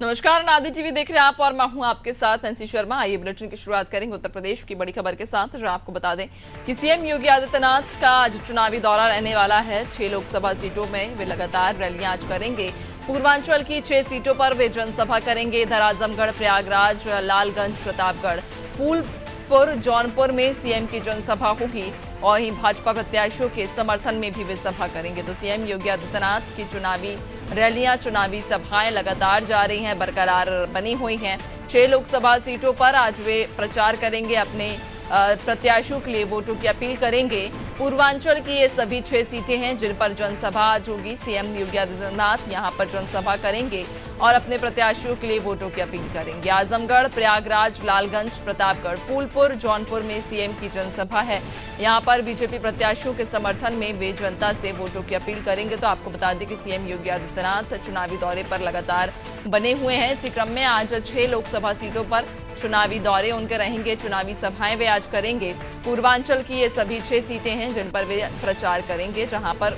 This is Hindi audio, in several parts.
नमस्कार, नादी टीवी देख रहे हैं आप और मैं हूं आपके साथ नैन्सी शर्मा। आइए बुलेटिन की शुरुआत करेंगे उत्तर प्रदेश की बड़ी खबर के साथ, जहां आपको बता दें कि सीएम योगी आदित्यनाथ का आज चुनावी दौरा रहने वाला है। 6 लोकसभा सीटों में वे लगातार रैलियां आज करेंगे। पूर्वांचल की 6 सीटों पर वे जनसभा करेंगे। इधर आजमगढ़, प्रयागराज, लालगंज, प्रतापगढ़, फूलपुर, जौनपुर में सीएम की जनसभा होगी और वहीं भाजपा प्रत्याशियों के समर्थन में भी वे सभा करेंगे। तो सीएम योगी आदित्यनाथ की चुनावी रैलियां, चुनावी सभाएं लगातार जारी हैं, बरकरार बनी हुई हैं। 6 लोकसभा सीटों पर आज वे प्रचार करेंगे, अपने प्रत्याशियों के लिए वोटों की अपील करेंगे। पूर्वांचल की ये सभी 6 सीटें हैं जिन पर जनसभा आज होगी। सीएम योगी आदित्यनाथ यहां पर जनसभा करेंगे और अपने प्रत्याशियों के लिए वोटों की अपील करेंगे। आजमगढ़, प्रयागराज, लालगंज, प्रतापगढ़, फूलपुर, जौनपुर में सीएम की जनसभा है। यहां पर बीजेपी प्रत्याशियों के समर्थन में वे जनता से वोटों की अपील करेंगे। तो आपको बता दें कि सीएम योगी आदित्यनाथ चुनावी दौरे पर लगातार बने हुए हैं। इसी क्रम में आज 6 लोकसभा सीटों पर चुनावी दौरे उनके रहेंगे, चुनावी सभाएं वे आज करेंगे। पूर्वांचल की ये सभी 6 सीटें हैं जिन पर वे प्रचार करेंगे, जहां पर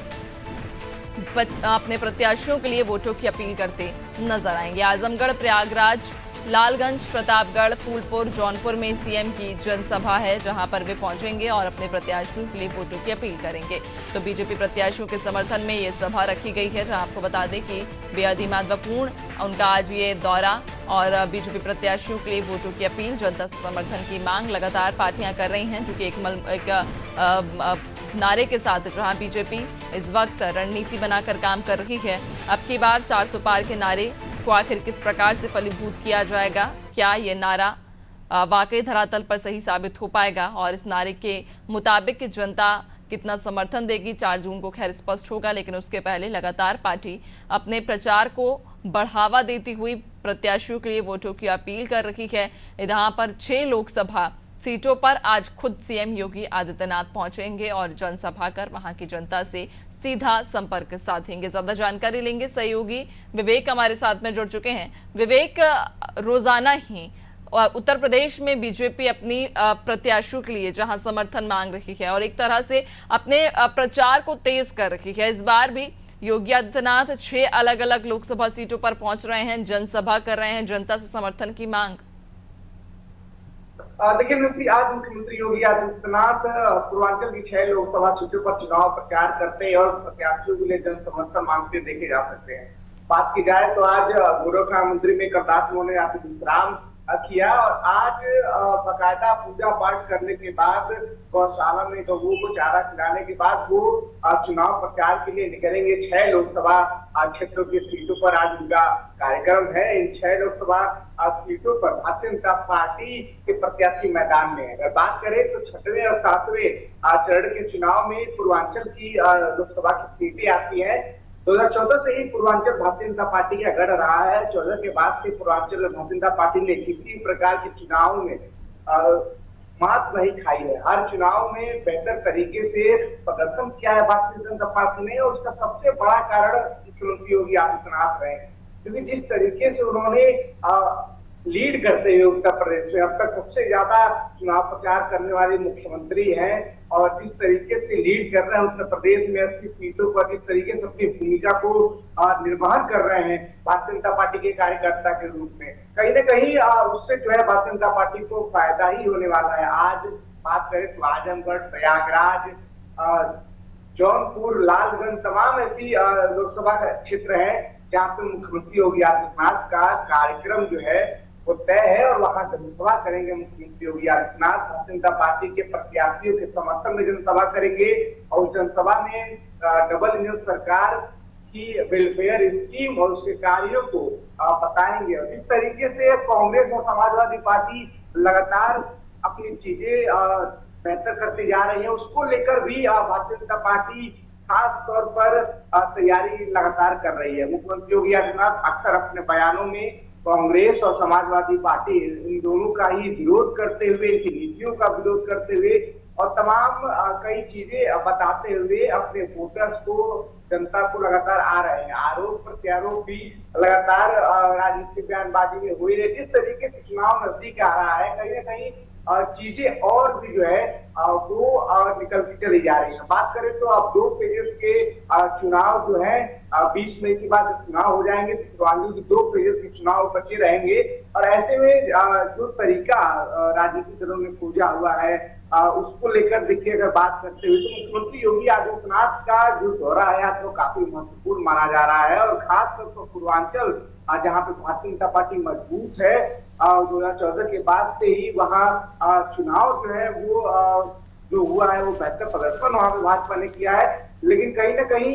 अपने प्रत्याशियों के लिए वोटों की अपील करते नजर आएंगे। आजमगढ़, प्रयागराज, लालगंज, प्रतापगढ़, फूलपुर, जौनपुर में सीएम की जनसभा है, जहां पर वे पहुंचेंगे और अपने प्रत्याशियों के लिए वोटों की अपील करेंगे। तो बीजेपी प्रत्याशियों के समर्थन में ये सभा रखी गई है, जहां आपको बता दें कि बेहद ही महत्वपूर्ण उनका आज ये दौरा और बीजेपी प्रत्याशियों के लिए वोटों की अपील, जनता से समर्थन की मांग लगातार पार्टियां कर रही हैं, जो कि एक नारे के साथ, जहां बीजेपी इस वक्त रणनीति बनाकर काम कर रही है। अब की बार 400 पार के नारे को आखिर किस प्रकार से फलीभूत किया जाएगा, क्या ये नारा वाकई धरातल पर सही साबित हो पाएगा और इस नारे के मुताबिक जनता कितना समर्थन देगी, 4 जून को खैर स्पष्ट होगा। लेकिन उसके पहले लगातार पार्टी अपने प्रचार को बढ़ावा देती हुई प्रत्याशियों के लिए वोटों की अपील कर रही है। यहाँ पर 6 लोकसभा सीटों पर आज खुद सीएम योगी आदित्यनाथ पहुंचेंगे और जनसभा कर वहां की जनता से सीधा संपर्क साधेंगे। ज्यादा जानकारी लेंगे सहयोगी विवेक हमारे साथ में जुड़ चुके हैं। विवेक, रोजाना ही उत्तर प्रदेश में बीजेपी अपनी प्रत्याशियों के लिए जहां समर्थन मांग रही है और एक तरह से अपने प्रचार को तेज कर रही है, इस बार भी योगी आदित्यनाथ 6 अलग अलग लोकसभा सीटों पर पहुंच रहे हैं, जनसभा कर रहे हैं, जनता से समर्थन की मांग। देखिए, आज मुख्यमंत्री योगी आदित्यनाथ पूर्वांचल की 6 लोकसभा सीटों पर चुनाव प्रचार करते और प्रत्याशियों के लिए जन समर्थन मांगते देखे जा सकते हैं। बात की जाए तो आज गोरखा मंदिर में करदास ने रात्रि विश्राम किया और आज बाकायदा पूजा पाठ करने के बाद गौशाला में गऊ को चारा खिलाने के बाद वो चुनाव प्रचार के लिए निकलेंगे। 6 लोकसभा क्षेत्रों की सीटों पर आज उनका कार्यक्रम है। इन 6 लोकसभा सीटों पर भारतीय जनता पार्टी के प्रत्याशी मैदान में है। अगर बात करें तो 6वें और 7वें चरण के चुनाव में पूर्वांचल की लोकसभा की सीटें आती है। 2014 से ही पूर्वांचल भारतीय जनता पार्टी का गढ़ रहा है। 14 के बाद से पूर्वांचल भारतीय जनता पार्टी ने किसी प्रकार के चुनाव में मात नहीं खाई है। हर चुनाव में बेहतर तरीके से प्रदर्शन किया है भारतीय जनता पार्टी ने और उसका सबसे बड़ा कारण मुख्यमंत्री योगी आदित्यनाथ रहे हैं, क्योंकि जिस तरीके से उन्होंने लीड करते हुए उत्तर प्रदेश में अब तक सबसे ज्यादा चुनाव प्रचार करने वाले मुख्यमंत्री हैं और जिस तरीके से लीड कर रहे हैं उत्तर प्रदेश में 80 सीटों पर, जिस तरीके से अपनी भूमिका को निर्वहन कर रहे हैं भारतीय जनता पार्टी के कार्यकर्ता के रूप में, कहीं ना कहीं उससे जो है भारतीय जनता पार्टी को फायदा ही होने वाला है। आज बात करें तो आजमगढ़, प्रयागराज, जौनपुर, लालगंज तमाम ऐसी लोकसभा क्षेत्र है जहाँ पे मुख्यमंत्री योगी आदित्यनाथ का कार्यक्रम जो है वो तय है और वहां जनसभा करेंगे। मुख्यमंत्री योगी आदित्यनाथ भारतीय जनता पार्टी के प्रत्याशियों के समर्थन में जनसभा करेंगे और जनसभा में डबल इंजन सरकार की वेलफेयर स्कीम और उसके कार्यों को बताएंगे। और जिस तरीके से कांग्रेस और समाजवादी पार्टी लगातार अपनी चीजें बेहतर करते जा रही है, उसको लेकर भी भारतीय जनता पार्टी खास तौर पर तैयारी लगातार कर रही है। मुख्यमंत्री योगी आदित्यनाथ अक्सर अपने बयानों में कांग्रेस और समाजवादी पार्टी इन दोनों का ही विरोध करते हुए, इनकी नीतियों का विरोध करते हुए और तमाम कई चीजें बताते हुए अपने वोटर्स को, जनता को लगातार आ रहे हैं। आरोप प्रत्यारोप भी लगातार राजनीतिक बयानबाजी में हो रही है। जिस तरीके से चुनाव नजदीक आ रहा है, कहीं ना कहीं चीजें और भी जो है वो निकलती चली जा रही है। बात करें तो अब 2 फेजेस के चुनाव जो है 20 मई के बाद चुनाव हो जाएंगे तो पूर्वांचल के 2 फेजेस के चुनाव बचे रहेंगे। और ऐसे में जो तरीका राजनीतिक दलों ने खोजा हुआ है उसको लेकर देखिए, अगर बात करते हुए तो मुख्यमंत्री योगी आदित्यनाथ का जो दौरा है तो काफी महत्वपूर्ण माना जा रहा है। और खासतौर पर पूर्वांचल जहाँ पे भारतीय जनता पार्टी मजबूत है, 2014 के बाद से ही वहाँ चुनाव जो है वो जो हुआ है वो बेहतर प्रदर्शन वहां पे भाजपा ने किया है। लेकिन कहीं ना कहीं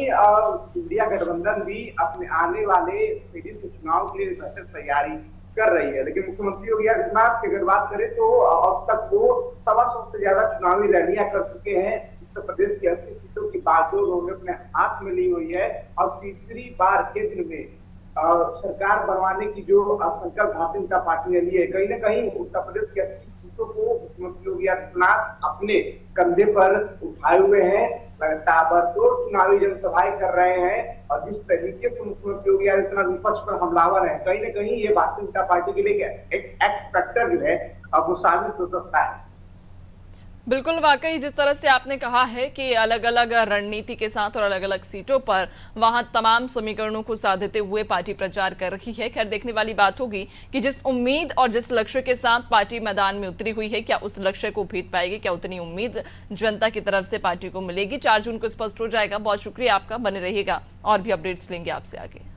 इंडिया गठबंधन भी अपने आने वाले फेजेस के चुनाव के लिए बेहतर तैयारी कर रही है। लेकिन मुख्यमंत्री योगी आदित्यनाथ की अगर बात करें तो अब तक वो 125 से ज्यादा चुनावी रैलियां कर चुके हैं। उत्तर प्रदेश की 80 सीटों की बागडोर उन्होंने अपने हाथ में ली हुई है और तीसरी बार केंद्र में सरकार बनवाने की जो संकल्प भारतीय जनता पार्टी ने ली है, कहीं ना कहीं उत्तर प्रदेश की 80 सीटों को मुख्यमंत्री योगी आदित्यनाथ अपने कंधे पर उठाए हुए हैं। ताबड़तोड़ चुनावी जनसभाएं कर रहे हैं और जिस तरीके से मुख्यमंत्री योगी आदित्यनाथ विपक्ष पर हमलावर है, कहीं ना कहीं ये भारतीय जनता पार्टी के लिए एक एक्स फैक्टर जो है अब वो साबित हो सकता है। बिल्कुल, वाकई जिस तरह से आपने कहा है कि अलग अलग रणनीति के साथ और अलग अलग सीटों पर वहां तमाम समीकरणों को साधते हुए पार्टी प्रचार कर रही है। खैर, देखने वाली बात होगी कि जिस उम्मीद और जिस लक्ष्य के साथ पार्टी मैदान में उतरी हुई है, क्या उस लक्ष्य को भेद पाएगी, क्या उतनी उम्मीद जनता की तरफ से पार्टी को मिलेगी। 4 जून को स्पष्ट हो जाएगा। बहुत शुक्रिया आपका, बने रहिएगा और भी अपडेट्स लेंगे आपसे आगे।